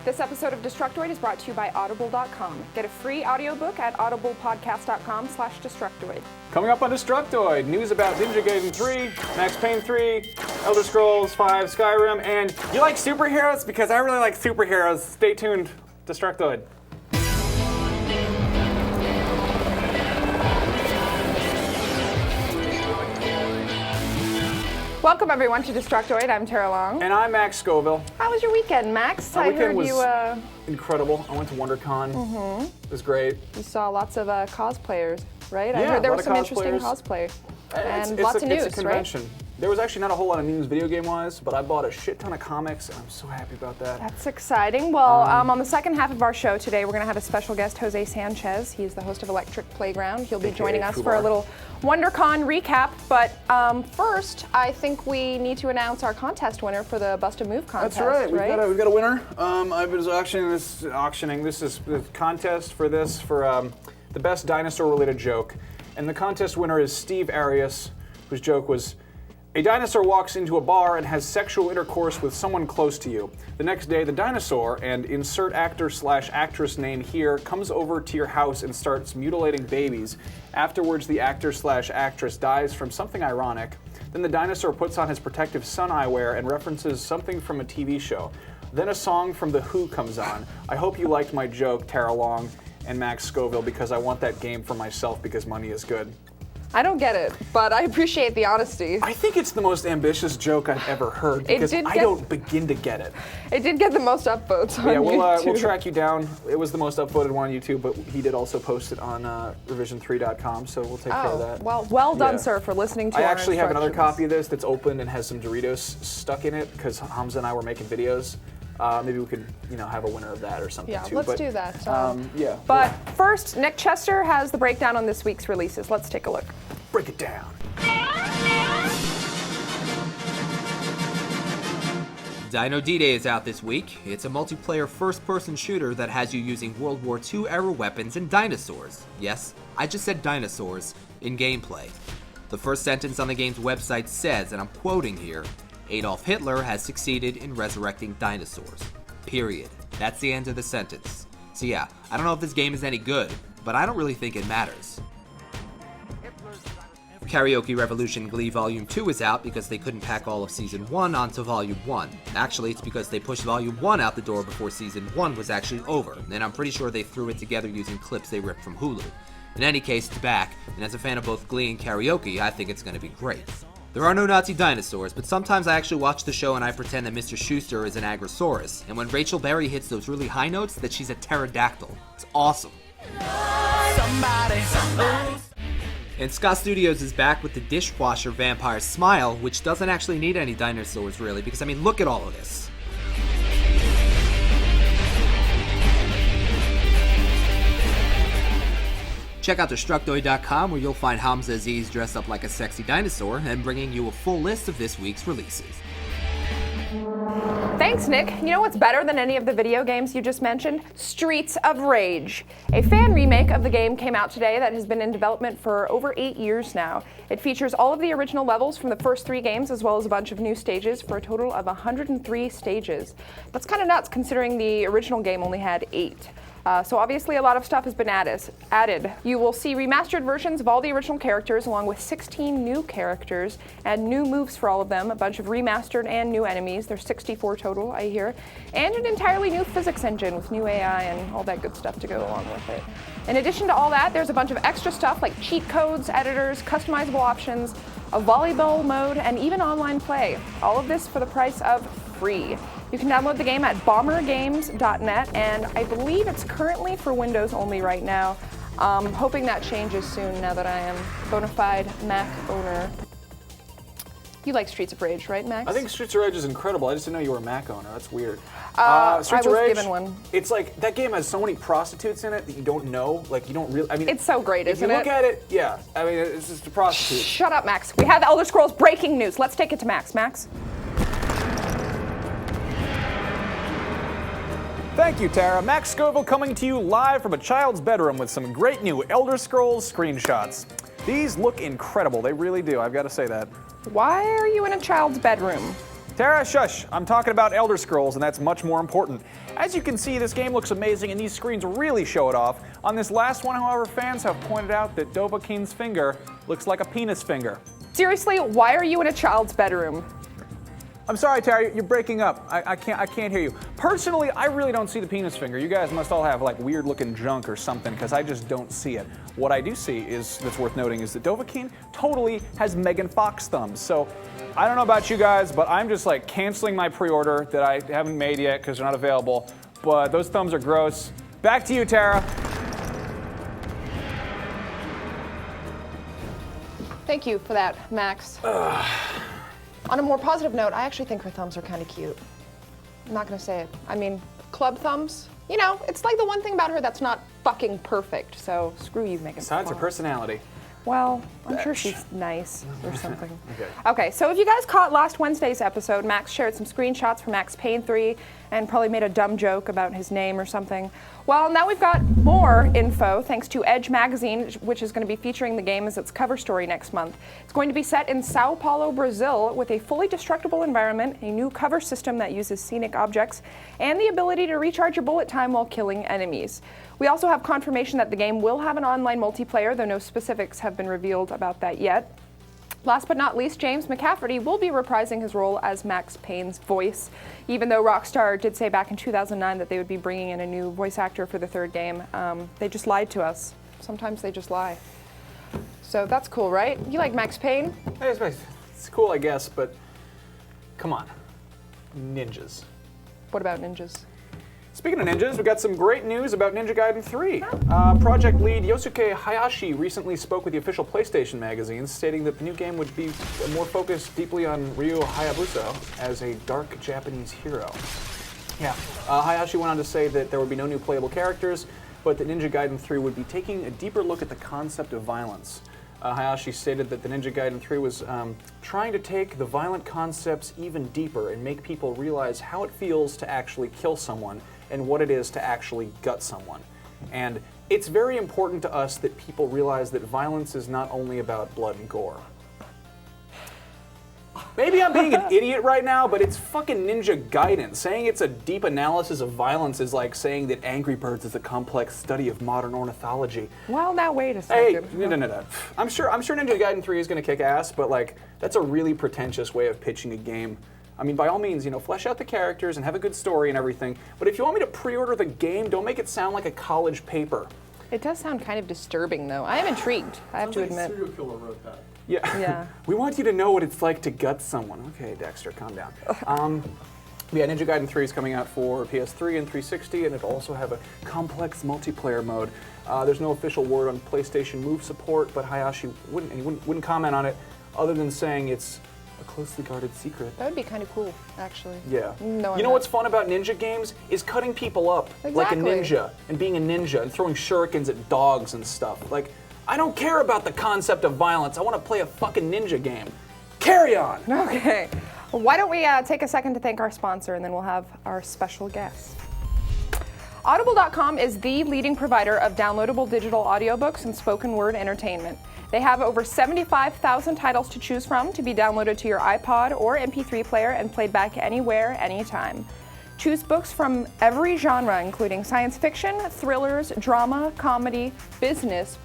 This episode of Destructoid is brought to you by Audible.com. Get a free audiobook at audiblepodcast.com/Destructoid. Coming up on Destructoid, news about Ninja Gaiden 3, Max Payne 3, Elder Scrolls 5, Skyrim, and you like superheroes? Because I really like superheroes. Stay tuned, Destructoid. Welcome everyone to Destructoid. I'm Tara Long. And I'm Max Scoville. How was your weekend, Max? My weekend heard was incredible. I went to Wondercon. It was great. You saw lots of cosplayers, right? Yeah, I heard there a was lot some of interesting cosplayers. cosplay. And lots of news, it's a convention. Right? There was actually not a whole lot of news video game-wise, but I bought a shit ton of comics, and I'm so happy about that. That's exciting. Well, on the second half of our show today, we're going to have a special guest, Jose Sanchez. He's the host of Electric Playground. He'll be joining us for a little WonderCon recap. But first, I think we need to announce our contest winner for the Bust a Move contest. That's right. We've got a winner. I was auctioning. This is the contest for the best dinosaur-related joke, and the contest winner is Steve Arias, whose joke was, a dinosaur walks into a bar and has sexual intercourse with someone close to you. The next day, the dinosaur, and insert actor/actress name here, comes over to your house and starts mutilating babies. Afterwards, the actor/actress dies from something ironic. Then the dinosaur puts on his protective sun eyewear and references something from a TV show. Then a song from The Who comes on. I hope you liked my joke, Tara Long and Max Scoville, because I want that game for myself because money is good. I don't get it, but I appreciate the honesty. I think it's the most ambitious joke I've ever heard because I don't begin to get it. It did get the most upvotes on YouTube. We'll track you down. It was the most upvoted one on YouTube, but he did also post it on revision3.com, so we'll take care of that. Well done, sir, for listening to our I actually have another instructions. copy of this that's open and has some Doritos stuck in it because Hamza and I were making videos. Maybe we could, have a winner of that or something too. Let's do that. But first, Nick Chester has the breakdown on this week's releases. Let's take a look. Break it down. Dino D-Day is out this week. It's a multiplayer first-person shooter that has you using World War II-era weapons and dinosaurs. Yes, I just said dinosaurs in gameplay. The first sentence on the game's website says, and I'm quoting here, Adolf Hitler has succeeded in resurrecting dinosaurs. Period. That's the end of the sentence. So yeah, I don't know if this game is any good, but I don't really think it matters. Karaoke Revolution Glee Volume 2 is out because they couldn't pack all of Season 1 onto Volume 1. Actually, it's because they pushed Volume 1 out the door before Season 1 was actually over, and I'm pretty sure they threw it together using clips they ripped from Hulu. In any case, it's back, and as a fan of both Glee and karaoke, I think it's going to be great. There are no Nazi dinosaurs, but sometimes I actually watch the show and I pretend that Mr. Schuster is an Agrosaurus, and when Rachel Berry hits those really high notes, that she's a pterodactyl. It's awesome. And Scott Studios is back with the Dishwasher Vampire Smile, which doesn't actually need any dinosaurs really, because look at all of this. Check out Destructoid.com where you'll find Hamza Aziz dressed up like a sexy dinosaur and bringing you a full list of this week's releases. Thanks, Nick. You know what's better than any of the video games you just mentioned? Streets of Rage. A fan remake of the game came out today that has been in development for over 8 years now. It features all of the original levels from the first 3 games as well as a bunch of new stages for a total of 103 stages. That's kind of nuts considering the original game only had 8. So obviously a lot of stuff has been added. You will see remastered versions of all the original characters along with 16 new characters and new moves for all of them, a bunch of remastered and new enemies. There's 64 total, I hear, and an entirely new physics engine with new AI and all that good stuff to go along with it. In addition to all that, there's a bunch of extra stuff like cheat codes, editors, customizable options, a volleyball mode, and even online play. All of this for the price of free. You can download the game at bombergames.net, and I believe it's currently for Windows only right now. Hoping that changes soon now that I am a bona fide Mac owner. You like Streets of Rage, right, Max? I think Streets of Rage is incredible. I just didn't know you were a Mac owner. That's weird. I Streets of was Rage, given one. It's like, that game has so many prostitutes in it that you don't know. Like, you don't really, It's so great, isn't it? If you look at it, yeah. It's just a prostitute. Shut up, Max. We have Elder Scrolls breaking news. Let's take it to Max. Max? Thank you, Tara. Max Scoville coming to you live from a child's bedroom with some great new Elder Scrolls screenshots. These look incredible. They really do. I've got to say that. Why are you in a child's bedroom? Tara, shush. I'm talking about Elder Scrolls, and that's much more important. As you can see, this game looks amazing, and these screens really show it off. On this last one, however, fans have pointed out that Dovahkiin's finger looks like a penis finger. Seriously, why are you in a child's bedroom? I'm sorry, Tara, you're breaking up. I can't hear you. Personally, I really don't see the penis finger. You guys must all have like weird looking junk or something, because I just don't see it. What I do see is, that's worth noting, is that Dovahkiin totally has Megan Fox thumbs. So I don't know about you guys, but I'm just like canceling my pre-order that I haven't made yet because they're not available. But those thumbs are gross. Back to you, Tara. Thank you for that, Max. On a more positive note, I actually think her thumbs are kind of cute. I'm not gonna say it. I mean, club thumbs, you know, it's like the one thing about her that's not fucking perfect, so screw you, Megan. Besides her personality. Well, I'm sure she's nice or something. Okay. Okay, so if you guys caught last Wednesday's episode, Max shared some screenshots from Max Payne 3 and probably made a dumb joke about his name or something. Well, now we've got more info thanks to Edge magazine, which is going to be featuring the game as its cover story next month. It's going to be set in Sao Paulo, Brazil, with a fully destructible environment, a new cover system that uses scenic objects, and the ability to recharge your bullet time while killing enemies. We also have confirmation that the game will have an online multiplayer, though no specifics have been revealed about that yet. Last but not least, James McCafferty will be reprising his role as Max Payne's voice, even though Rockstar did say back in 2009 that they would be bringing in a new voice actor for the third game. They just lied to us. Sometimes they just lie. So that's cool, right? You like Max Payne? Hey, it's cool, I guess, but come on. Ninjas. What about ninjas? Speaking of ninjas, we got some great news about Ninja Gaiden 3. Project lead Yosuke Hayashi recently spoke with the official PlayStation magazine, stating that the new game would be more focused deeply on Ryu Hayabusa as a dark Japanese hero. Yeah, Hayashi went on to say that there would be no new playable characters, but that Ninja Gaiden 3 would be taking a deeper look at the concept of violence. Hayashi stated that the Ninja Gaiden 3 was trying to take the violent concepts even deeper and make people realize how it feels to actually kill someone and what it is to actually gut someone. And it's very important to us that people realize that violence is not only about blood and gore. Maybe I'm being an idiot right now, but it's fucking Ninja Gaiden. Saying it's a deep analysis of violence is like saying that Angry Birds is a complex study of modern ornithology. Well, now wait a Hey, second. no. I'm sure Ninja Gaiden 3 is going to kick ass, but like that's a really pretentious way of pitching a game. I mean, by all means, you know, flesh out the characters and have a good story and everything. But if you want me to pre-order the game, don't make it sound like a college paper. It does sound kind of disturbing, though. I am intrigued, I have to admit. A serial killer wrote that. Yeah. We want you to know what it's like to gut someone. Okay, Dexter, calm down. Yeah, Ninja Gaiden 3 is coming out for PS3 and 360, and it'll also have a complex multiplayer mode. There's no official word on PlayStation Move support, but Hayashi wouldn't comment on it, other than saying it's a closely guarded secret. That would be kind of cool, actually. Yeah. No, you know what's fun about ninja games is cutting people up like a ninja and being a ninja and throwing shurikens at dogs and stuff. Like, I don't care about the concept of violence. I want to play a fucking ninja game. Carry on. Okay. Well, why don't we take a second to thank our sponsor, and then we'll have our special guest. Audible.com is the leading provider of downloadable digital audiobooks and spoken word entertainment. They have over 75,000 titles to choose from to be downloaded to your iPod or MP3 player and played back anywhere, anytime. Choose books from every genre, including science fiction, thrillers, drama, comedy, business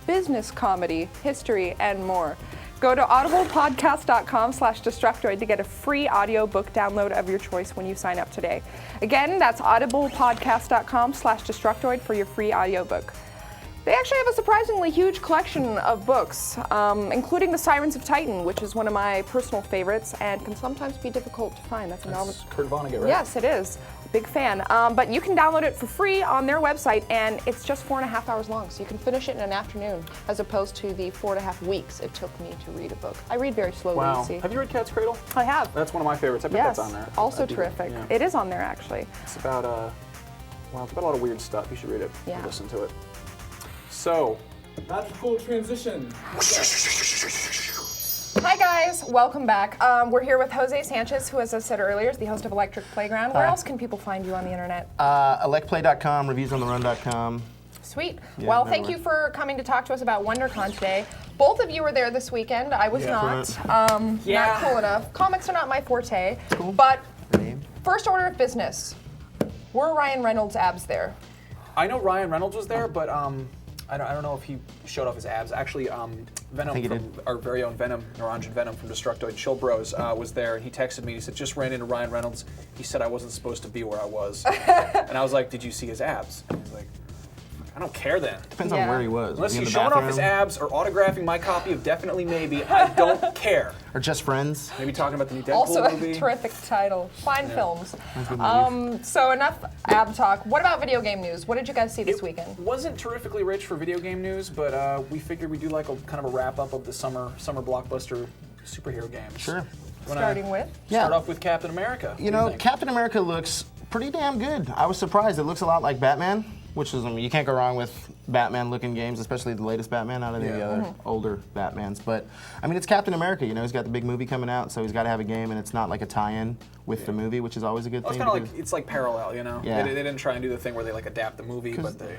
comedy, history, and more. Go to audiblepodcast.com/Destructoid to get a free audiobook download of your choice when you sign up today. Again, that's audiblepodcast.com/Destructoid for your free audiobook. They actually have a surprisingly huge collection of books, including The Sirens of Titan, which is one of my personal favorites and can sometimes be difficult to find. That's a novel. Kurt Vonnegut, right? Yes, it is. Big fan. But you can download it for free on their website, and it's just 4.5 hours long, so you can finish it in an afternoon, as opposed to the 4.5 weeks it took me to read a book. I read very slowly, Wow. you see. Have you read Cat's Cradle? I have. That's one of my favorites. I bet Yes, that's on there. also I do. terrific. Yeah. It is on there, actually. It's about it's about a lot of weird stuff. You should read it. Yeah. Listen to it. So, Magical transition. Hi guys, welcome back. We're here with Jose Sanchez, who, as I said earlier, is the host of Electric Playground. Where else can people find you on the internet? Electplay.com, reviewsontherun.com. Sweet. Yeah, Well, that thank you works. for coming to talk to us about Wondercon today. Both of you were there this weekend. I was not. Not cool enough. Comics are not my forte. Cool. But Name? first order of business. Were Ryan Reynolds' abs there? I know Ryan Reynolds was there, but I don't know if he showed off his abs. Actually, Venom think he from our very own Venom, Naranjan Venom from Destructoid, Chill Bros, was there, and he texted me. He said, "Just ran into Ryan Reynolds. He said I wasn't supposed to be where I was," and I was like, "Did you see his abs?" And he's like, "I don't care then. Depends Yeah. on where he was. Unless Was he in he's the showing off his bathroom? abs or autographing my copy of Definitely Maybe, I don't care." Or just friends. Maybe talking about the new Deadpool Also a movie. terrific title. Fine films. good So enough ab talk. What about video game news? What did you guys see this It weekend? wasn't terrifically rich for video game news, but we figured we'd do like a kind of a wrap up of the summer blockbuster superhero games. Sure. Wanna Starting with? Yeah. Start off with Captain America. You know, Captain America looks pretty damn good. I was surprised. It looks a lot like Batman, which is, I mean, you can't go wrong with Batman-looking games, especially the latest Batman out of the other older Batmans. But, I mean, it's Captain America. You know, he's got the big movie coming out, so he's got to have a game, and it's not like a tie-in with the movie, which is always a good Well, it's thing. kind of like it's like parallel, you know. Yeah. They didn't try and do the thing where they like adapt the movie, but they.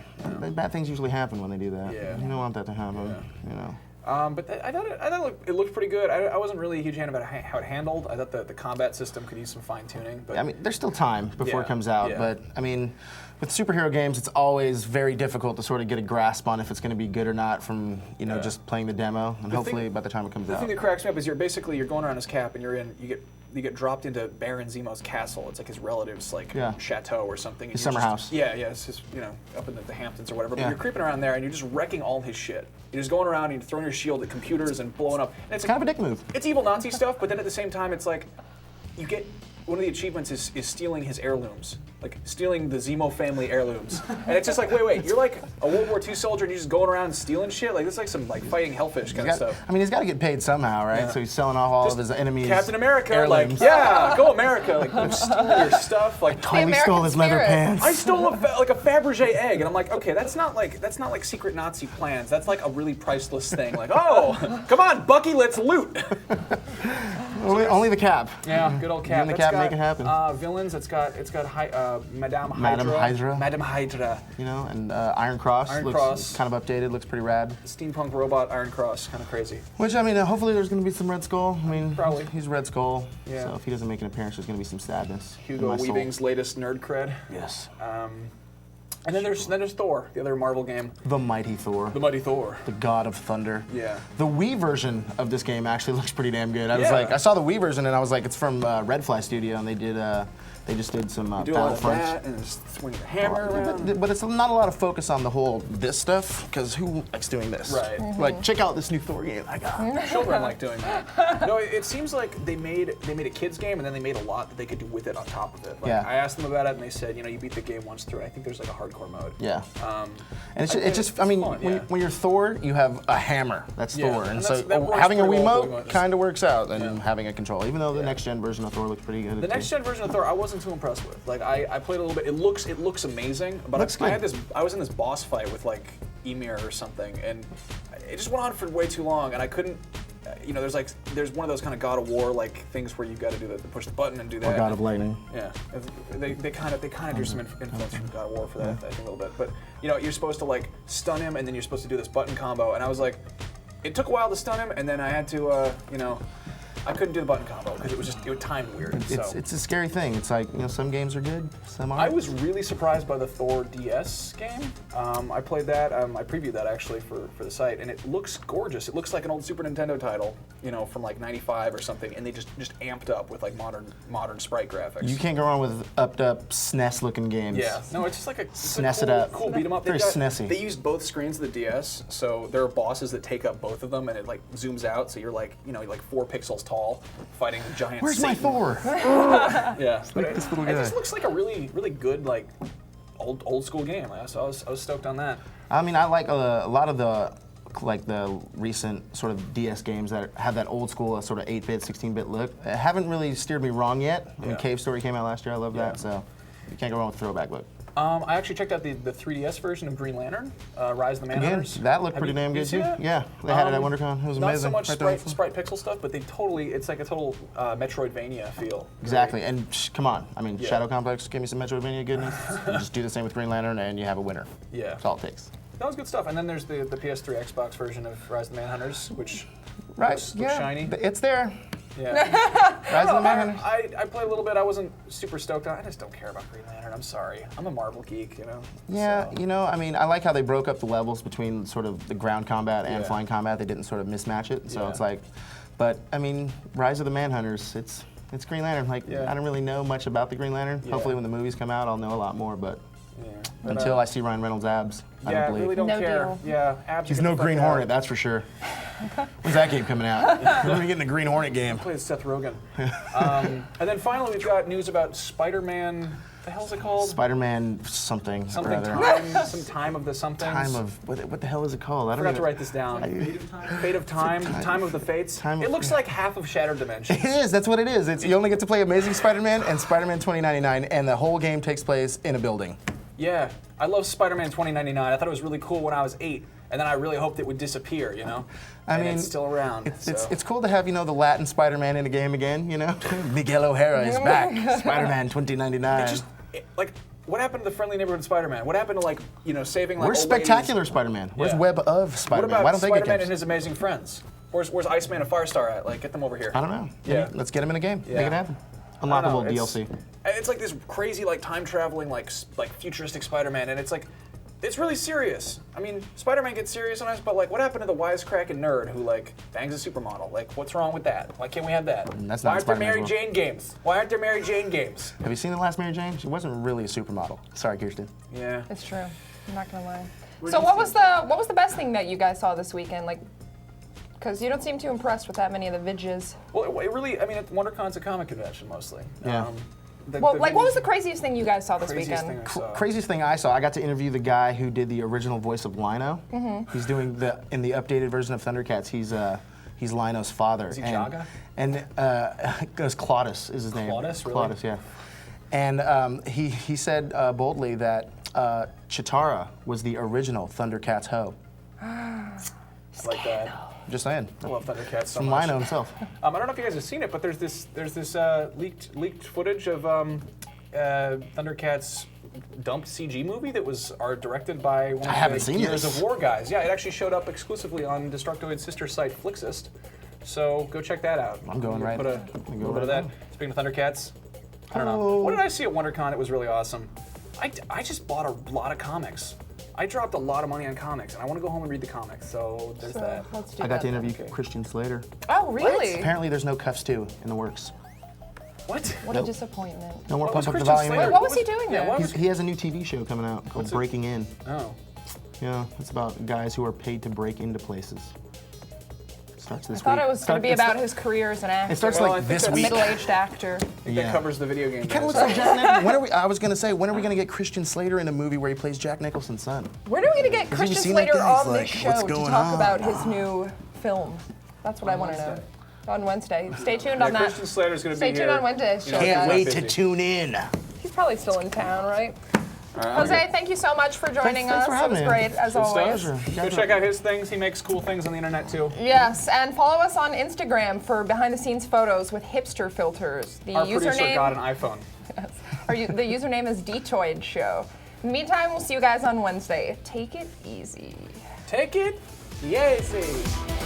Bad things usually happen when they do that. Yeah. You don't want that to happen. You know. I thought it looked pretty good. I wasn't really a huge fan about how it handled. I thought the combat system could use some fine tuning. But I mean, there's still time before Yeah, it comes out, yeah. but I mean, with superhero games, it's always very difficult to sort of get a grasp on if it's going to be good or not from just playing the demo, and hopefully by the time it comes the out. thing that cracks me up is you're going around as Cap, and you get dropped into Baron Zemo's castle. It's like his relative's chateau or something. His summer house. Yeah, it's just up in the Hamptons or whatever. But Yeah. you're creeping around there and you're just wrecking all his shit. You're just going around and you're throwing your shield at computers and blowing up. And It's kind of a dick move. It's evil Nazi stuff, but then at the same time, it's like you get one of the achievements is stealing his heirlooms, like stealing the Zemo family heirlooms. And it's just like, wait, you're like a World War II soldier and you're just going around stealing shit. Like this is like some like fighting hellfish kind of stuff. I mean, he's got to get paid somehow, right? Yeah. So he's selling off all Just of his enemies. Captain America, heirlooms. like yeah, go America, like I'm stealing your stuff, like. Totally American stole his leather spirit. pants. I stole a Fabergé egg, and I'm like, okay, that's not like secret Nazi plans. That's like a really priceless thing. Like, oh, come on, Bucky, let's loot. Only the Cap. Yeah, good old Cap. You and the That's Cap got, make it happen. Villains. It's got Madame Hydra. Madame Hydra. Madame Hydra. You know, and Iron Cross Iron looks Cross. kind of updated, looks pretty rad. Steampunk robot Iron Cross, kind of crazy. Which, I mean, hopefully there's going to be some Red Skull. I mean, Probably. he's Red Skull, Yeah. so if he doesn't make an appearance, there's going to be some sadness. in Hugo my soul. Weaving's latest nerd cred. Yes. And then there's Thor, the other Marvel game, The Mighty Thor. the Mighty Thor. The God of Thunder. Yeah. The Wii version of this game actually looks pretty damn good. I was Yeah. like, I saw the Wii version and I was like, it's from Red Fly Studio, and they just did some Do a lot of Battlefront. that and just swing your hammer around. But it's not a lot of focus on the whole this stuff, because who likes doing this? Right. Like, check out this new Thor game I got. Children like doing that. No, it seems like they made a kids game and then they made a lot that they could do with it on top of it. Like, Yeah. I asked them about it and they said, you beat the game once through. I think there's like a hardcore mode. Yeah. And I it's just, I mean, fun, yeah. when you're Thor, you have a hammer. That's Yeah, Thor. and And that's- so that works having a pretty well, Wiimote going just- kind of works out than Yeah. having a control, even though the next gen version of Thor looks pretty good. The next gen version of Thor, I wasn't too impressed with. Like I played a little bit. It looks amazing, but Looks good. I was in this boss fight with like Emir or something, and it just went on for way too long, and I couldn't. There's one of those kind of God of War like things where you've got to do push the button and do that. Or God of Lightning. Yeah, they kind of drew some influence from God of War for that, I think a little bit. But you're supposed to like stun him, and then you're supposed to do this button combo, and I was like, it took a while to stun him, and then I had to, I couldn't do the button combo because it timed weird. It's a scary thing. It's like, some games are good, some aren't. I was really surprised by the Thor DS game. I played that. I previewed that actually for the site, and it looks gorgeous. It looks like an old Super Nintendo title, from like '95 or something, and they just amped up with like modern sprite graphics. You can't go wrong with upped up SNES looking games. Yeah, no, it's just like SNES it up. cool beat 'em up. Very SNESy. They used both screens of the DS, so there are bosses that take up both of them, and it like zooms out, so you're like, like 4 pixels tall, fighting a giant. Where's my Satan. Thor? Yeah, but this little it guy. just looks like a really good like old school game. So I was stoked on that. I mean, I like a lot of the recent sort of DS games that have that old school sort of 8-bit, 16-bit look. It haven't really steered me wrong yet. I mean, Yeah. Cave Story came out last year. I love Yeah. that. So you can't go wrong with throwback look. I actually checked out the 3DS version of Green Lantern, Rise of the Again, Manhunters. that looked Have pretty you- damn you good see too. that? Yeah, they had it at Wondercon. It was Not amazing. so much Right there on the sprite pixel stuff, but it's like a total Metroidvania feel. Exactly, and come on. I mean, Yeah. Shadow Complex, give me some Metroidvania goodness. You just do the same with Green Lantern, and you have a winner. Yeah. That's all it takes. That was good stuff. And then there's the PS3 Xbox version of Rise of the Manhunters, which looks yeah, shiny. It's there. Yeah. Rise of the Manhunters. I played a little bit. I wasn't super stoked on it. I just don't care about Green Lantern. I'm sorry. I'm a Marvel geek, you know. Yeah, so. you know, I mean, I like how they broke up the levels between sort of the ground combat and flying combat. They didn't sort of mismatch it. So it's like, but I mean, Rise of the Manhunters, it's Green Lantern. Like, I don't really know much about the Green Lantern. Hopefully when the movies come out, I'll know a lot more, but until I see Ryan Reynolds' abs, I don't believe. really don't care. deal. Yeah, abs. He's no Green Hornet, that's for sure. When's that game coming out? When are we getting a Green Hornet game? Play with Seth Rogen. And then finally, we've got news about Spider-Man. What the hell's it called? Spider-Man something. Something or other. time. Some time of the somethings. Time of what the hell is it called? I forgot to write this down. Fate of Time. Time of the Fates. It looks like half of Shattered Dimensions. It is. That's what it is. It's you only get to play Amazing Spider-Man and Spider-Man 2099, and the whole game takes place in a building. Yeah, I love Spider-Man 2099. I thought it was really cool when I was 8, and then I really hoped it would disappear, you know? I mean, it's still around. It's cool to have, you know, the Latin Spider-Man in a game again, you know? Miguel O'Hara is back. Spider-Man 2099. Like, what happened to the friendly neighborhood Spider-Man? What happened to, like, you know, saving, like, Where's old Spectacular ladies? Spider-Man? Where's Yeah. Web of What Spider-Man? about Why don't they get Spider-Man games? and his amazing friends? Where's Iceman and Firestar at? Like, get them over here. I don't know. Yeah. Let's get him in a game. Yeah. Make it happen. I don't know, Unlockable DLC. It's like this crazy, like, time traveling, like futuristic Spider-Man, and it's like, it's really serious. I mean, Spider-Man gets serious sometimes, but like, what happened to the wisecracking nerd who like bangs a supermodel? Like, what's wrong with that? Why can't we have that? That's Why not aren't there Spider-Man's Mary world. Jane games? Why aren't there Mary Jane games? Have you seen the last Mary Jane? She wasn't really a supermodel. Sorry, Kirsten. Yeah. It's true. I'm not gonna lie. So what was the best thing that you guys saw this weekend? Like, because you don't seem too impressed with that many of the vidges. Well, it really, I mean, WonderCon's a comic convention mostly. Yeah. Well, like, what was the craziest thing you guys saw this craziest weekend? thing I saw? Craziest thing I saw, I got to interview the guy who did the original voice of Lino. He's doing in the updated version of Thundercats. He's Lino's father. Is he Jaga? And goes Claudus is his name. Claudus, really? Claudus, yeah. And he said boldly that Chitara was the original Thundercats hoe. Like that. Just saying. I love Thundercats so From much. Lino himself. I don't know if you guys have seen it, but there's this leaked footage of Thundercats dumped CG movie that was directed by one I of haven't the seen Gears this. of War guys. Yeah, it actually showed up exclusively on Destructoid's sister site Flixist. So go check that out. I'm going right. Put a I'm little going bit of right that. Speaking of Thundercats, I don't know. Oh. What did I see at WonderCon? It was really awesome. I just bought a lot of comics. I dropped a lot of money on comics, and I want to go home and read the comics. So there's that. Let's do I got that to then. interview Christian Slater. Oh, really? Apparently there's no Cuffs 2 in the works. What? What Nope. a disappointment. No more What was Pump Up the Christian Volume. Slater? either. What was he doing Yeah, there? what was He has a new TV show coming out called What's it? Breaking In. Oh. Yeah, it's about guys who are paid to break into places. Starts this I thought week. it was going to be about his career as an actor. It starts Well, I like think this that's- a week. middle-aged actor. I think Yeah. that covers the video game. Kind of news. looks like Jack Nicholson. When are we? I was gonna say, when are we gonna get Christian Slater in a movie where he plays Jack Nicholson's son? When are we going to get you Christian seen that Slater guy? He's on like, this show "What's to going talk on?" about his new film? That's what I want to know. Wednesday. On Wednesday. Stay tuned Yeah, on that. Christian Slater's going to be Stay here. tuned on Wednesday's show, You know, guys. Can't not wait busy. to tune in. He's probably still in town, right? Jose, thank you so much for joining Thanks us. for It having was me. great, as Good always. stuff. Go check out his things. He makes cool things on the internet too. Yes, and follow us on Instagram for behind-the-scenes photos with hipster filters. The Our producer username, got an iPhone. the username is Deetoid Show. In the meantime, we'll see you guys on Wednesday. Take it easy. Take it easy.